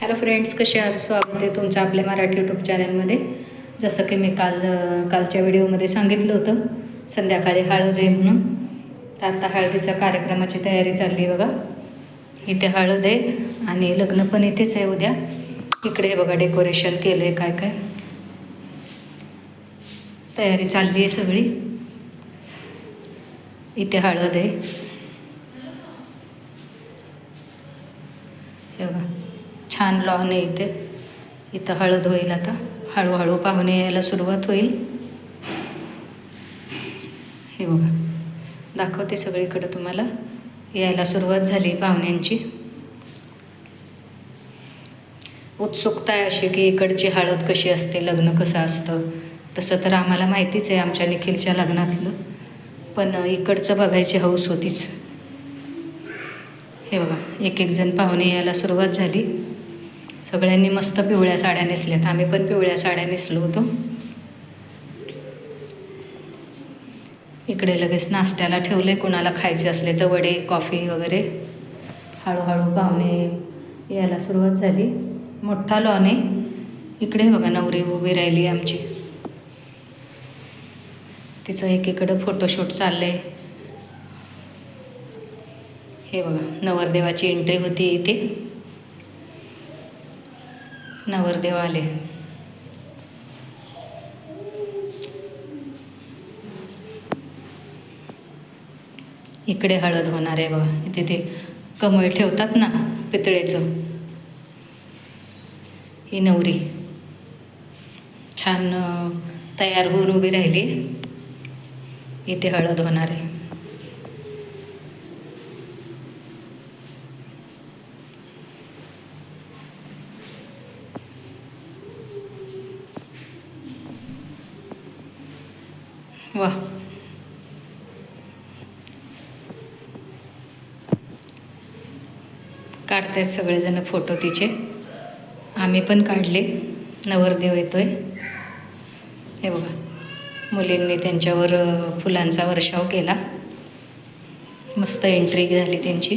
Hello friends, कसे आहात? स्वागत आहे तुमचं आपल्या मराठी यूट्यूब चॅनलमध्ये. जसं की मी कालच्या व्हिडिओमध्ये सांगितलं होतं, संध्याकाळी हळद आहे म्हणून. तर आता हळदीच्या कार्यक्रमाची तयारी चालली आहे बघा. इथे हळद आहे आणि लग्न पण इथेच आहे उद्या. इकडे बघा डेकोरेशन केलं आहे, काय काय तयारी चालली आहे सगळी. इथे हळद आहे, हे बघा छान लॉन आहे इथे. इथं हळद होईल आता. हळूहळू पाहुणे यायला सुरुवात होईल. हे बघा दाखवते सगळीकडं तुम्हाला. यायला सुरुवात झाली पाहुण्यांची. उत्सुकता आहे अशी की इकडची हळद कशी असते, लग्न कसं असतं. तसं तर आम्हाला माहितीच आहे आमच्या निखिलच्या लग्नातलं, पण इकडचं बघायची हौस होतीच. हे बघा एक एक जण पाहुणे यायला सुरुवात झाली. सगळ्यांनी मस्त पिवळ्या साड्या नेसल्यात. आम्ही पण पिवळ्या साड्या नेसलो होतो. इकडे लगेच नाश्त्याला ठेवले, कुणाला खायचे असले तर वडे, कॉफी वगैरे. हळूहळू पाहुणे यायला सुरुवात झाली. मोठा लॉन आहे. इकडे बघा नवरी उभी राहिली आमची. तिचं एकीकडं फोटोशूट चाललं आहे. हे बघा नवरदेवाची एंट्री होती इथे. नवरदेव आले. इकडे हळद होणार आहे बघा. इथे ते कमळ ठेवतात ना पितळेचं, ही नवरी छान तयार होऊन उभी राहिली. इथे हळद होणार आहे. वा, काढतायत सगळेजण फोटो तिचे. आम्ही पण काढले. नवरदेव येतोय. हे बघा मुलींनी त्यांच्यावर फुलांचा वर्षाव केला. मस्त एंट्री झाली त्यांची.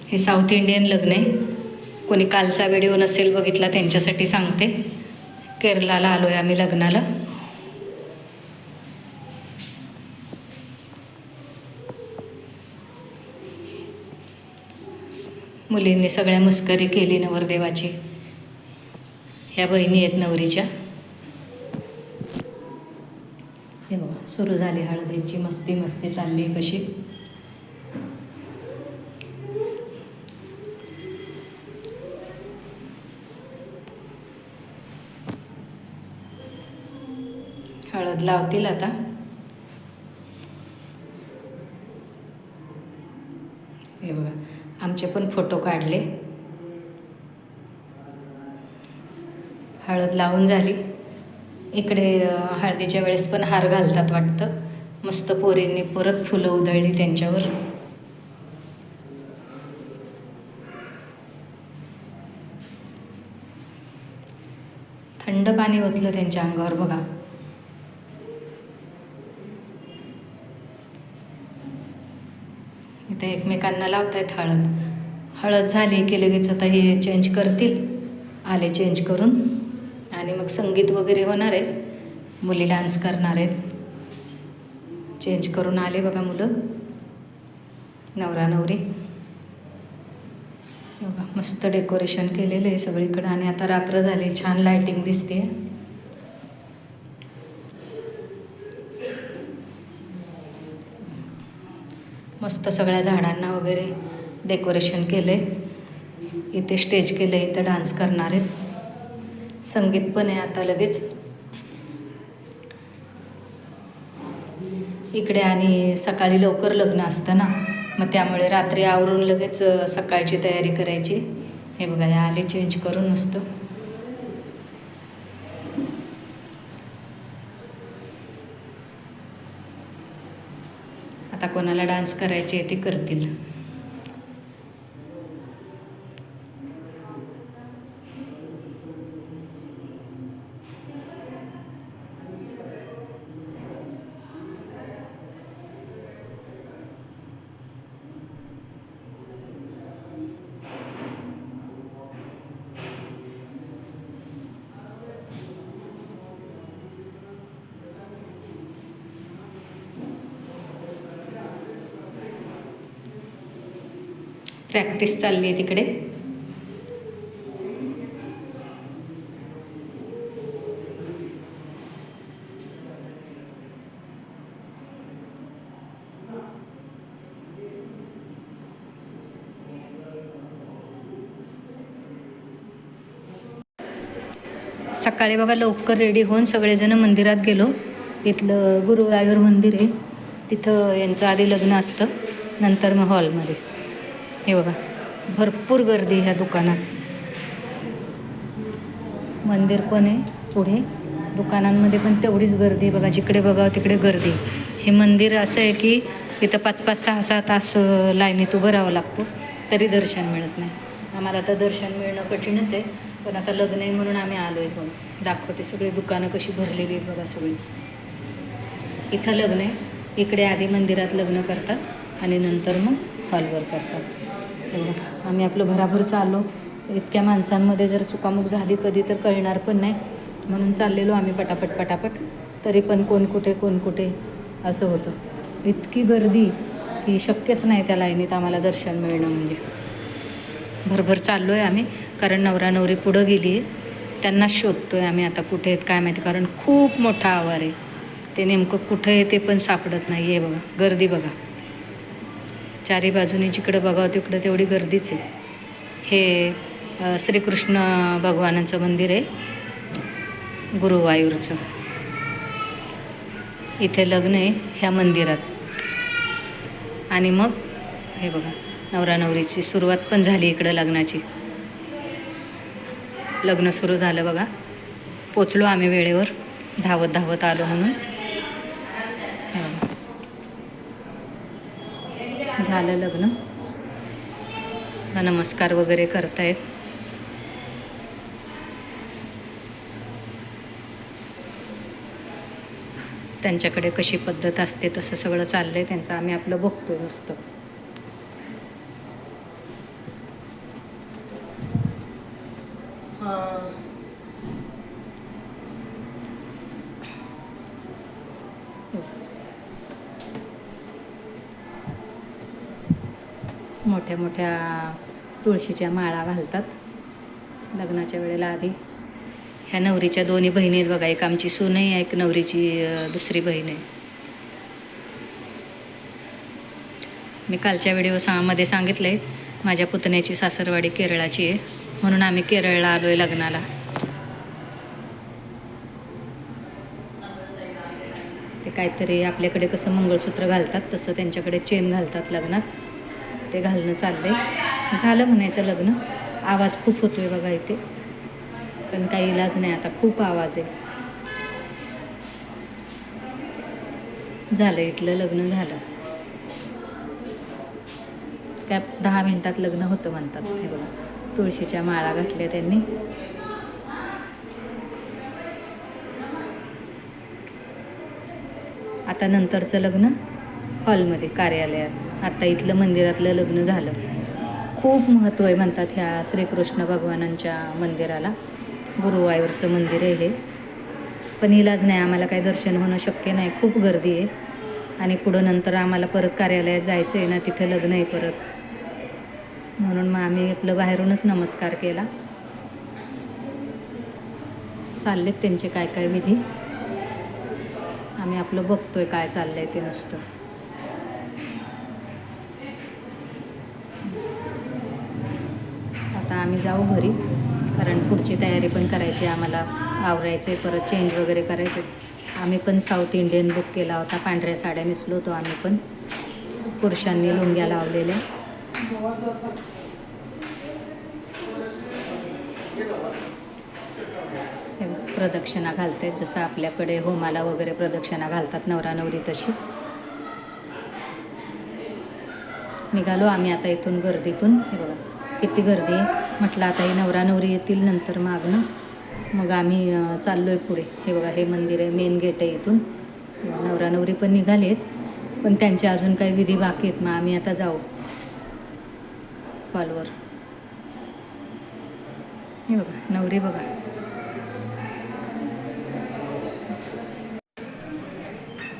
हे साऊथ इंडियन लग्न आहे. कोणी कालचा व्हिडिओ नसेल बघितला त्यांच्यासाठी सांगते. केरलाला आलो आहे आम्ही लग्नाला. मुलींनी सगळ्या मस्करी केली नवरदेवाची. ह्या बहिणी आहेत नवरीच्या. हे बघा सुरू झाली हळदीची मस्ती. मस्ती चालली कशी. हळद लावतील आता. हे बघा आमचे पण फोटो काढले. हळद लावून झाली. इकडे हळदीच्या वेळेस पण हार घालतात वाटतं. मस्त पोरींनी परत फुलं उधळली त्यांच्यावर. थंड पाणी ओतलं त्यांच्या अंगावर बघा. इथे एकमेकांना लावतायत हळद. हळद झाली की लगेच आता हे चेंज करतील. आले चेंज करून आणि मग संगीत वगैरे होणार आहे. मुली डान्स करणार आहेत. चेंज करून आले बघा मुलं, नवरा नवरी. बघा मस्त डेकोरेशन केलेलं आहे सगळीकडं. आणि आता रात्र झाली, छान लायटिंग दिसते. मस्त सगळ्या झाडांना वगैरे डेकोरेशन केलं आहे. इथे स्टेज केलं आहे, इथं डान्स करणार आहेत. संगीत पण आहे आता लगेच. इकडे आणि सकाळी लवकर लग्न असतं ना, मग त्यामुळे रात्री आवरून लगेच सकाळची तयारी करायची. हे बघा या आले चेंज करून मस्त. आता कोणाला डान्स करायचे ते करतील. प्रॅक्टिस चालली आहे तिकडे. सकाळी बघा लवकर रेडी होऊन सगळेजण मंदिरात गेलो. इथलं गुरुवायूर मंदिर आहे, तिथं यांचं आधी लग्न असतं, नंतर मग हॉलमध्ये. हे बघा भरपूर गर्दी ह्या दुकानात. मंदिर पण आहे पुढे, दुकानांमध्ये पण तेवढीच गर्दी आहे बघा. जिकडे बघावं तिकडे गर्दी. हे मंदिर असं आहे की इथं 5-5, 6-6 तास लाईनीत उभं राहावं लागतं तरी दर्शन मिळत नाही. आम्हाला आता दर्शन मिळणं कठीणच आहे, पण आता लग्न आहे म्हणून आम्ही आलो आहे. पण दाखवते सगळी दुकानं कशी भरलेली आहेत बघा सगळी. इथं लग्न आहे, इकडे आधी मंदिरात लग्न करतात आणि नंतर मग हॉलवर करतात. एवढं आम्ही आपलं भराभर चाललो. इतक्या माणसांमध्ये जर चुकामुक झाली कधी तर कळणार पण नाही, म्हणून चाललेलो आम्ही पटापट. तरी पण कोण कुठे असं होतं. इतकी गर्दी की शक्यच नाही त्या लाईनीत आम्हाला दर्शन मिळणं. म्हणजे भरभर चाललो आहे आम्ही, कारण नवरा नवरी पुढं गेली आहे, त्यांनाच शोधतो आहे आम्ही आता कुठे आहेत काय माहिती. कारण खूप मोठा आवार आहे, ते नेमकं कुठं आहे ते पण सापडत नाही आहे. बघा गर्दी बघा, चारी बाजूनी जिकडं बघावं तिकडं तेवढी गर्दीच आहे. हे श्रीकृष्ण भगवानाचं मंदिर आहे गुरुवायूरचं. इथे लग्न आहे ह्या मंदिरात. आणि मग हे बघा नवरा नवरीची सुरुवात पण झाली इकडं लग्नाची. लग्न सुरू झालं बघा. पोचलो आम्ही वेळेवर, धावत आलो म्हणून. झालं लग्न. नमस्कार वगैरे करतायत. त्यांच्याकडे कशी पद्धत असते तसं सगळं चाललंय त्यांचं, आम्ही आपलं बघतोय नुसतं. मोठ्या मोठ्या तुळशीच्या माळा घालतात लग्नाच्या वेळेला. आधी ह्या नवरीच्या दोन्ही बहिणी आहेत बघा, एक आमची सून आहे, एक नवरीची दुसरी बहीण आहे. मी कालच्या व्हिडिओमध्ये सांगितलं आहे माझ्या पुतण्याची सासरवाडी केरळाची आहे, म्हणून आम्ही केरळला आलो आहे लग्नाला. ते काहीतरी आपल्याकडे कसं मंगळसूत्र घालतात तसं त्यांच्याकडे चेन घालतात लग्नात, ते घालणं चाललंय. झालं म्हणायचं लग्न. आवाज खूप होतोय बघा इथे, पण काही इलाज नाही आता, खूप आवाज आहे. झालं इथलं लग्न झालं. काय 10 मिनिटात लग्न होतं म्हणतात. हे बघा तुळशीच्या माळा घातल्या त्यांनी. आता नंतरचं लग्न हॉलमध्ये कार्यालयात. आता इथलं मंदिरातलं लग्न झालं. खूप महत्त्व आहे म्हणतात ह्या श्रीकृष्ण भगवानांच्या मंदिराला. गुरुवायूरचं मंदिर आहे हे. पण इलाज नाही, आम्हाला काही दर्शन होणं शक्य नाही, खूप गर्दी आहे. आणि पुढं नंतर आम्हाला परत कार्यालयात जायचं आहे ना, तिथं लग्न आहे परत, म्हणून मग आम्ही आपलं बाहेरूनच नमस्कार केला. चाललेत त्यांचे काय काय विधी, आम्ही आपलं बघतोय काय चाललंय ते नुसतं. आता आम्ही जाऊ घरी, कारण पुढची तयारी पण करायची आम्हाला, आवरायचं आहे, परत चेंज वगैरे करायचे. आम्ही पण साऊथ इंडियन बुक केला होता, पांढऱ्या साड्या नेसलो होतो आम्ही पण. पुरुषांनी लुंग्या लावलेल्या. प्रदक्षिणा घालतात जसं आपल्याकडे होमाला वगैरे प्रदक्षिणा घालतात नवरा नवरी, तशी. निघालो आम्ही आता इथून गर्दीतून. हे बघा किती गर्दी आहे. म्हटलं आता ही नवरा नवरी येतील नंतर मागणं, मग आम्ही चाललो आहे पुढे. हे बघा हे मंदिर आहे, मेन गेट आहे इथून. नवरा नवरी पण निघाले आहेत, पण त्यांचे अजून काही विधी बाकी आहेत. मग आम्ही आता जाऊ हॉलवर. हे बघा नवरी बघा.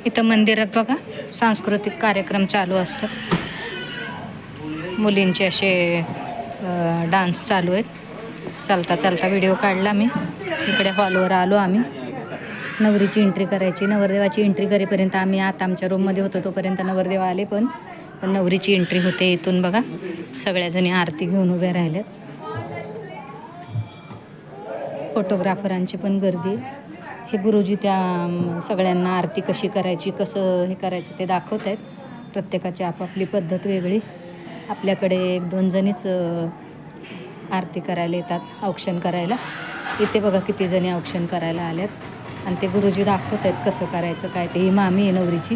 इथं मंदिरात बघा सांस्कृतिक कार्यक्रम चालू असतात. मुलींचे असे डान्स चालू आहेत. चालता चालता व्हिडिओ काढला मी. इकडे हॉलवर आलो आम्ही. नवरीची एंट्री करायची. नवरदेवाची एंट्री करेपर्यंत आम्ही आत आमच्या रूममध्ये होतो, तोपर्यंत नवरदेव आले. पण नवरीची एंट्री होते इथून बघा. सगळ्याजणी आरती घेऊन उभ्या राहिल्यात. फोटोग्राफरांची पण गर्दी. हे गुरुजी त्या सगळ्यांना आरती कशी करायची, कसं हे करायचं ते दाखवत आहेत. प्रत्येकाची आपापली पद्धत वेगळी. आपल्याकडे 1-2 जणीच आरती करायला येतात, औक्षण करायला. इथे बघा किती जणी औक्षण करायला आल्यात आणि ते गुरुजी दाखवत आहेत कसं करायचं काय ते. ही मामी आहे नवरीची.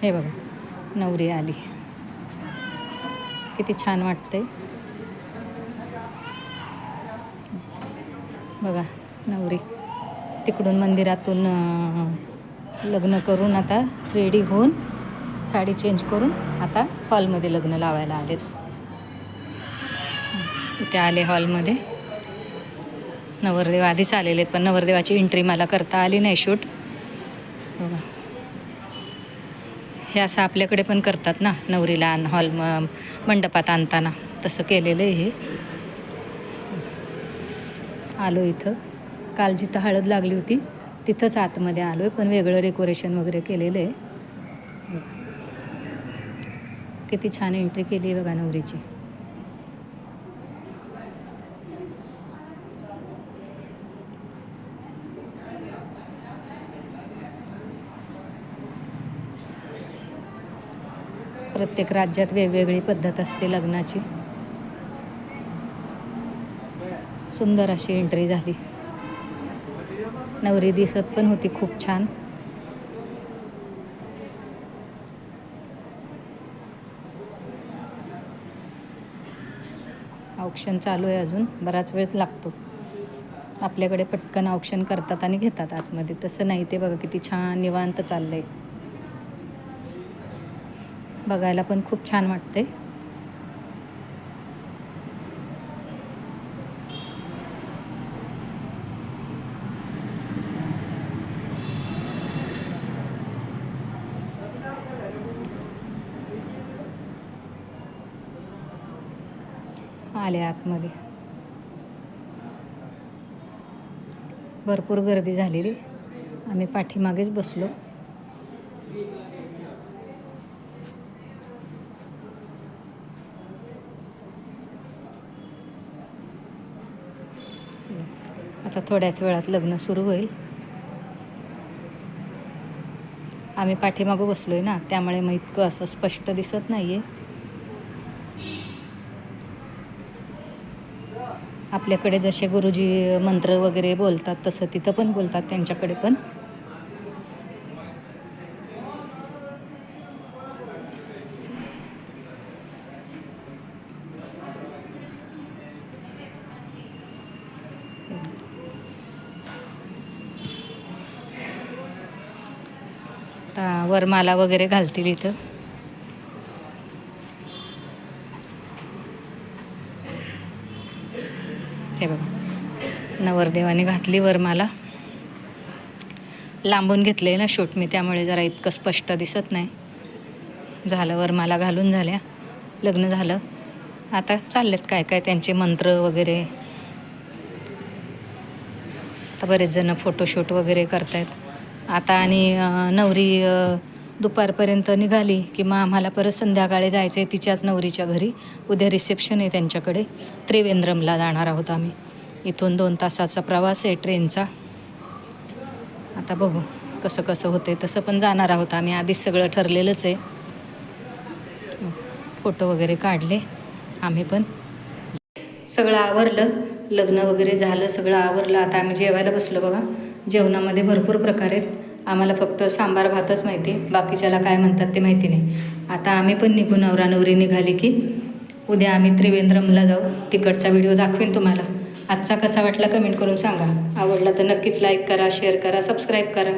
हे बघा नवरी आली. किती छान वाटतंय बघा. नवरी तिकडून मंदिरातून लग्न करून आता रेडी होऊन साडी चेंज करून आता हॉलमध्ये लग्न लावायला आलेत. इथे आले हॉलमध्ये. नवरदेव आधीच आलेले आहेत, पण नवरदेवाची एंट्री मला करता आली नाही शूट. बघा हे असं आपल्याकडे पण करतात ना, नवरीला हॉल मंडपात आणताना तसं केलेलं आहे हे. आलो इथं. काल जिथं हळद लागली होती तिथंच आतमध्ये आलो आहे, पण वेगळं डेकोरेशन वगैरे केलेलं आहे. किती छान एंट्री केली आहे बघा नवरीची. प्रत्येक राज्यात वेगवेगळी पद्धत असते लग्नाची. सुंदर अशी एंट्री झाली. नवरी दिसत पण होती खूप छान. औक्षण चालू आहे अजून, बराच वेळ लागतो. आपल्याकडे पटकन औक्षण करतात आणि घेतात आतमध्ये, तसं नाही. ते बघा किती छान निवांत चाललंय. बघायला पण खूप छान वाटते. आले आतमध्ये. भरपूर गर्दी झालेली. आम्ही पाठीमागेच बसलो. आता थोड्याच वेळात लग्न सुरू होईल. आम्ही पाठीमागं बसलोय ना, त्यामुळे मग इतकं असं स्पष्ट दिसत नाहीये. आपल्याकडे जसे गुरुजी मंत्र वगैरे बोलतात तसं तिथं पण बोलतात त्यांच्याकडे पण. आता वरमाला वगैरे घालतील इथं. हे बघा नवरदेवाने घातली वरमाला. लांबून घेतले ना शूट मी, त्यामुळे जरा इतकं स्पष्ट दिसत नाही. झालं वरमाला घालून झाल्या, लग्न झालं. आता चाललेत काय काय त्यांचे मंत्र वगैरे. आता बरेच जण फोटोशूट वगैरे करतायत आता. आणि नवरी दुपारपर्यंत निघाली की मग आम्हाला परत संध्याकाळी जायचं आहे तिच्याच नवरीच्या घरी. उद्या रिसेप्शन आहे त्यांच्याकडे. त्रिवेंद्रमला जाणार आहोत आम्ही. इथून 2 तासाचा प्रवास आहे ट्रेनचा. आता बघू कसं कसं होते तसं, पण जाणार आहोत आम्ही. आधीच सगळं ठरलेलंच आहे. फोटो वगैरे काढले आम्ही पण. सगळं आवरलं, लग्न वगैरे झालं, सगळं आवरलं. आता आम्ही जेवायला बसलो बघा. जेवणामध्ये भरपूर प्रकार आहेत. आम्हाला फक्त सांबार भातच माहिती, बाकीच्याला काय म्हणतात ते माहिती नाही. आता आम्ही पण निघू. नवरा नवरी निघाली की उद्या आम्ही त्रिवेंद्रमला जाऊ. तिकडचा व्हिडिओ दाखवेन तुम्हाला. आजचा कसा वाटला कमेंट करून सांगा. आवडला तर नक्कीच लाईक करा, शेअर करा, सबस्क्राईब करा.